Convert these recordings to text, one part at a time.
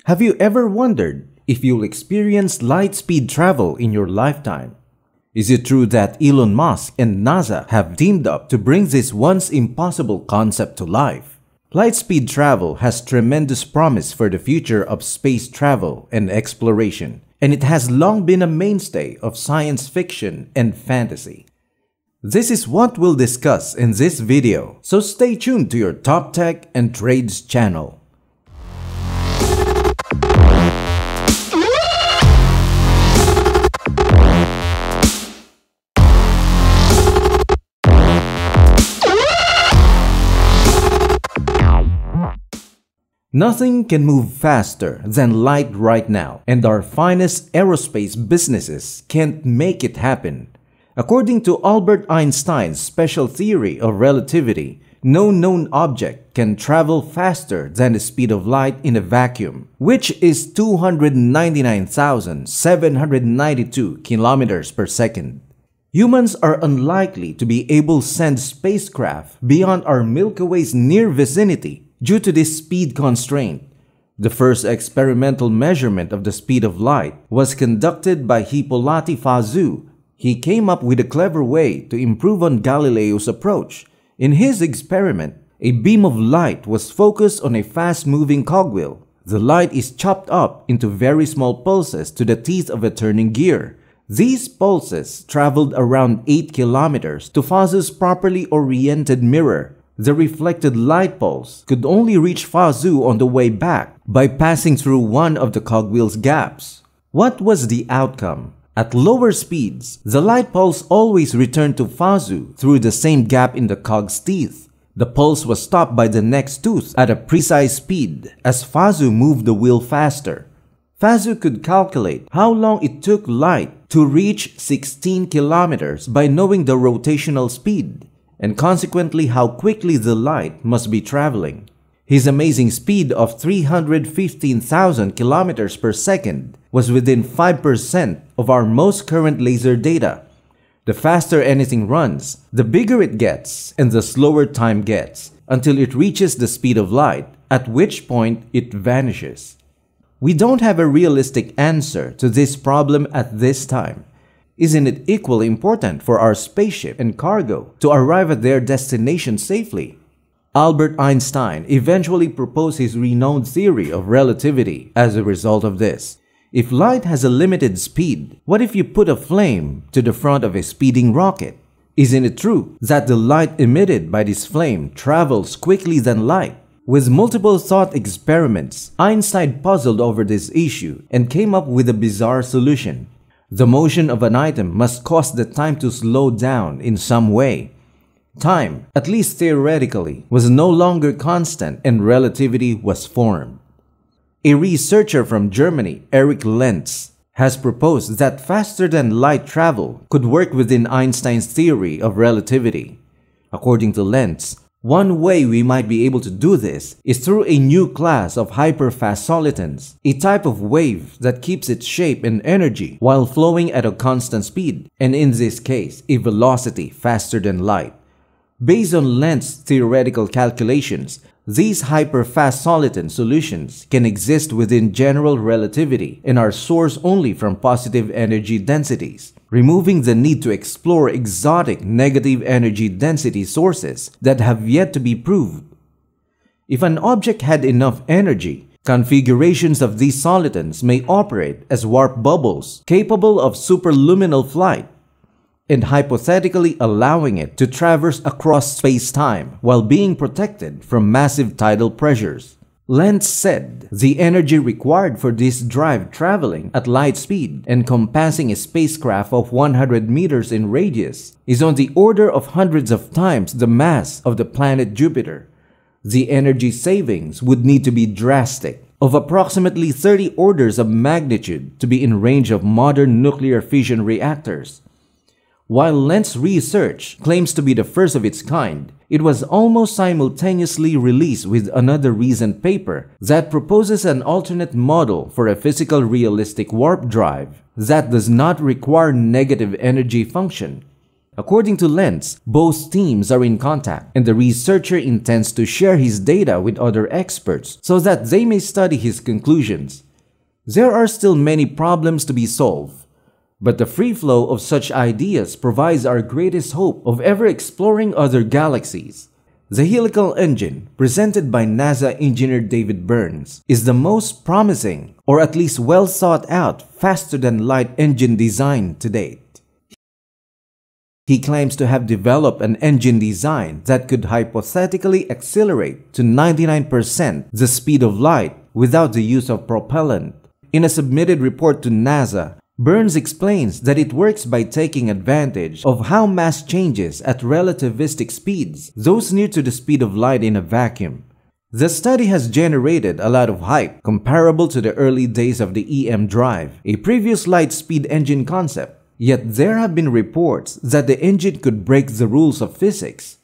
Have you ever wondered if you'll experience light-speed travel in your lifetime? Is it true that Elon Musk and NASA have teamed up to bring this once impossible concept to life? Light-speed travel has tremendous promise for the future of space travel and exploration, and it has long been a mainstay of science fiction and fantasy. This is what we'll discuss in this video, so stay tuned to your Top Tech and Trades channel. Nothing can move faster than light right now, and our finest aerospace businesses can't make it happen. According to Albert Einstein's special theory of relativity, no known object can travel faster than the speed of light in a vacuum, which is 299,792 kilometers per second. Humans are unlikely to be able to send spacecraft beyond our Milky Way's near vicinity due to this speed constraint. The first experimental measurement of the speed of light was conducted by Hippolyte Fazio. He came up with a clever way to improve on Galileo's approach. In his experiment, a beam of light was focused on a fast-moving cogwheel. The light is chopped up into very small pulses to the teeth of a turning gear. These pulses traveled around 8 kilometers to Fazio's properly oriented mirror. The reflected light pulse could only reach Fazio on the way back by passing through one of the cogwheel's gaps. What was the outcome? At lower speeds, the light pulse always returned to Fazio through the same gap in the cog's teeth. The pulse was stopped by the next tooth at a precise speed as Fazio moved the wheel faster. Fazio could calculate how long it took light to reach 16 kilometers by knowing the rotational speed, and consequently how quickly the light must be traveling. His amazing speed of 315,000 kilometers per second was within 5% of our most current laser data. The faster anything runs, the bigger it gets and the slower time gets until it reaches the speed of light, at which point it vanishes. We don't have a realistic answer to this problem at this time. Isn't it equally important for our spaceship and cargo to arrive at their destination safely? Albert Einstein eventually proposed his renowned theory of relativity as a result of this. If light has a limited speed, what if you put a flame to the front of a speeding rocket? Isn't it true that the light emitted by this flame travels quickly than light? With multiple thought experiments, Einstein puzzled over this issue and came up with a bizarre solution. The motion of an item must cause the time to slow down in some way. Time, at least theoretically, was no longer constant and relativity was formed. A researcher from Germany, Erich Lentz, has proposed that faster-than-light travel could work within Einstein's theory of relativity. According to Lentz, one way we might be able to do this is through a new class of hyperfast solitons, a type of wave that keeps its shape and energy while flowing at a constant speed, and in this case, a velocity faster than light. Based on Lentz's theoretical calculations, these hyperfast soliton solutions can exist within general relativity and are sourced only from positive energy densities, removing the need to explore exotic negative energy density sources that have yet to be proved. If an object had enough energy, configurations of these solitons may operate as warp bubbles capable of superluminal flight, and hypothetically allowing it to traverse across space-time while being protected from massive tidal pressures. Lentz said the energy required for this drive traveling at light speed and compassing a spacecraft of 100 meters in radius is on the order of hundreds of times the mass of the planet Jupiter. The energy savings would need to be drastic, of approximately 30 orders of magnitude to be in range of modern nuclear fission reactors. While Lentz's research claims to be the first of its kind, it was almost simultaneously released with another recent paper that proposes an alternate model for a physical realistic warp drive that does not require negative energy function. According to Lentz, both teams are in contact, and the researcher intends to share his data with other experts so that they may study his conclusions. There are still many problems to be solved, but the free flow of such ideas provides our greatest hope of ever exploring other galaxies. The helical engine, presented by NASA engineer David Burns, is the most promising, or at least well thought out, faster-than-light engine design to date. He claims to have developed an engine design that could hypothetically accelerate to 99% the speed of light without the use of propellant. In a submitted report to NASA, Burns explains that it works by taking advantage of how mass changes at relativistic speeds, those near to the speed of light in a vacuum. The study has generated a lot of hype, comparable to the early days of the EM drive, a previous light-speed engine concept. Yet there have been reports that the engine could break the rules of physics.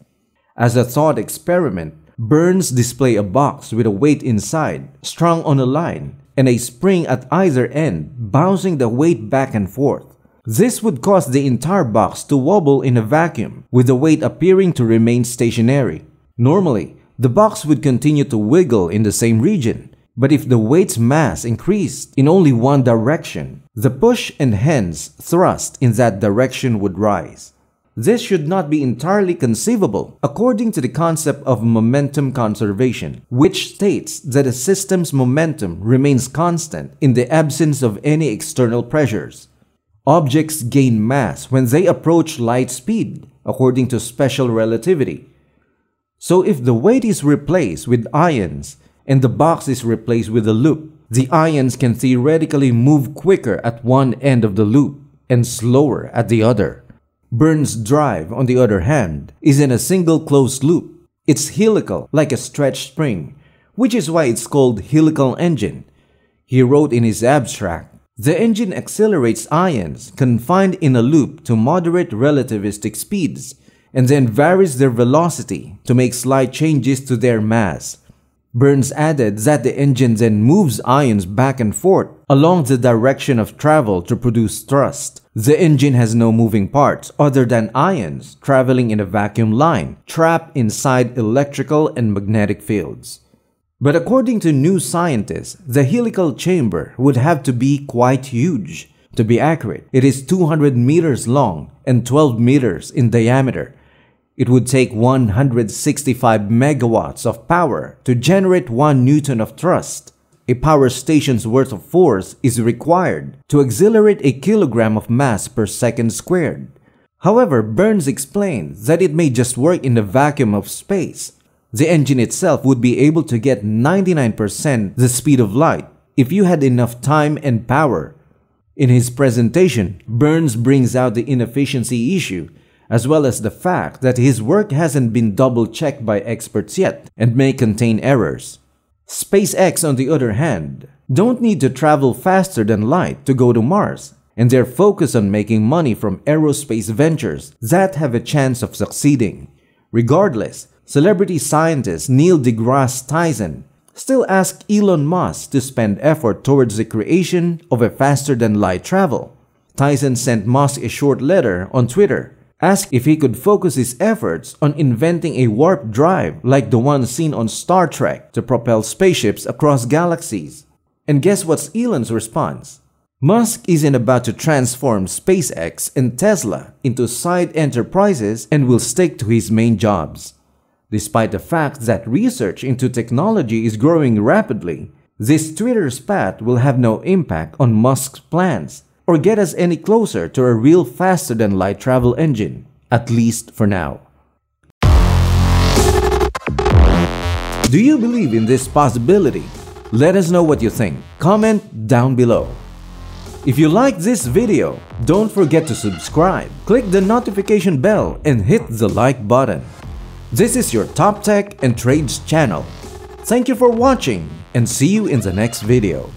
As a thought experiment, Burns displays a box with a weight inside, strung on a line, and a spring at either end, bouncing the weight back and forth. This would cause the entire box to wobble in a vacuum, with the weight appearing to remain stationary. Normally, the box would continue to wiggle in the same region, but if the weight's mass increased in only one direction, the push and hence thrust in that direction would rise. This should not be entirely conceivable according to the concept of momentum conservation, which states that a system's momentum remains constant in the absence of any external pressures. Objects gain mass when they approach light speed, according to special relativity. So if the weight is replaced with ions and the box is replaced with a loop, the ions can theoretically move quicker at one end of the loop and slower at the other. Burns' drive, on the other hand, is in a single closed loop. It's helical, like a stretched spring, which is why it's called helical engine. He wrote in his abstract, "The engine accelerates ions confined in a loop to moderate relativistic speeds, and then varies their velocity to make slight changes to their mass." Burns added that the engine then moves ions back and forth along the direction of travel to produce thrust. The engine has no moving parts other than ions traveling in a vacuum line, trapped inside electrical and magnetic fields. But according to New Scientist, the helical chamber would have to be quite huge. To be accurate, it is 200 meters long and 12 meters in diameter. It would take 165 megawatts of power to generate 1 Newton of thrust. A power station's worth of force is required to accelerate a kilogram of mass per second squared. However, Burns explained that it may just work in the vacuum of space. The engine itself would be able to get 99% the speed of light if you had enough time and power. In his presentation, Burns brings out the inefficiency issue, as well as the fact that his work hasn't been double-checked by experts yet and may contain errors. SpaceX, on the other hand, don't need to travel faster than light to go to Mars, and they're focused on making money from aerospace ventures that have a chance of succeeding. Regardless, celebrity scientist Neil deGrasse Tyson still asked Elon Musk to spend effort towards the creation of a faster-than-light travel. Tyson sent Musk a short letter on Twitter, asked if he could focus his efforts on inventing a warp drive like the one seen on Star Trek to propel spaceships across galaxies. And guess what's Elon's response? Musk isn't about to transform SpaceX and Tesla into side enterprises and will stick to his main jobs. Despite the fact that research into technology is growing rapidly, this Twitter spat will have no impact on Musk's plans or get us any closer to a real faster-than-light travel engine, at least for now. Do you believe in this possibility? Let us know what you think. Comment down below. If you like this video, don't forget to subscribe, click the notification bell, and hit the like button. This is your Top Tech and Trades channel. Thank you for watching, and see you in the next video.